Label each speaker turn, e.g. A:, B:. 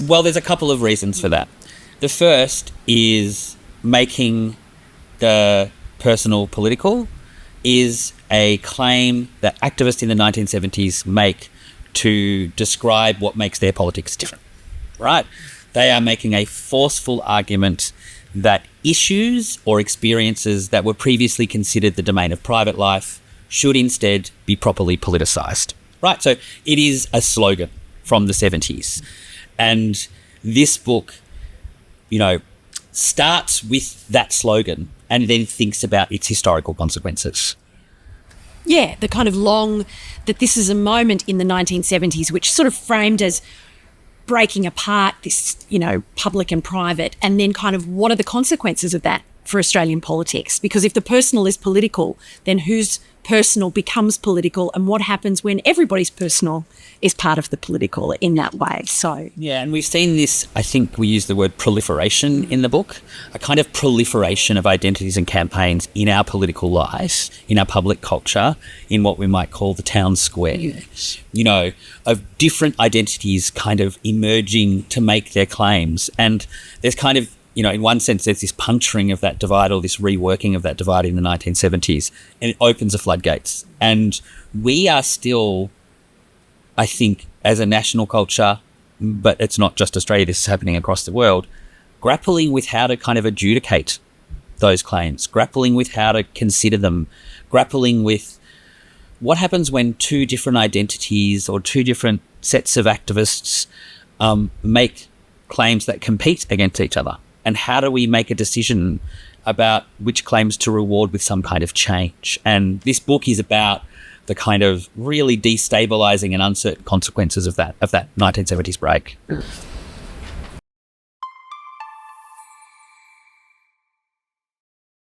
A: Well, there's a couple of reasons for that. The first is making the personal political is a claim that activists in the 1970s make to describe what makes their politics different, right? They are making a forceful argument that issues or experiences that were previously considered the domain of private life should instead be properly politicised, right? So it is a slogan from the 70s. And this book, starts with that slogan and then thinks about its historical consequences.
B: Yeah, the kind of that this is a moment in the 1970s which sort of framed as breaking apart this, public and private, and then kind of what are the consequences of that for Australian politics? Because if the personal is political, then whose personal becomes political, and what happens when everybody's personal is part of the political in that way? So
A: yeah, and we've seen this, I think we use the word proliferation in the book, a kind of proliferation of identities and campaigns in our political lives, in our public culture, in what we might call the town square, of different identities kind of emerging to make their claims. And there's kind of, in one sense, there's this puncturing of that divide or this reworking of that divide in the 1970s, and it opens the floodgates. And we are still, I think, as a national culture, but it's not just Australia, this is happening across the world, grappling with how to kind of adjudicate those claims, grappling with how to consider them, grappling with what happens when two different identities or two different sets of activists make claims that compete against each other. And how do we make a decision about which claims to reward with some kind of change? And this book is about the kind of really destabilising and uncertain consequences of that 1970s break.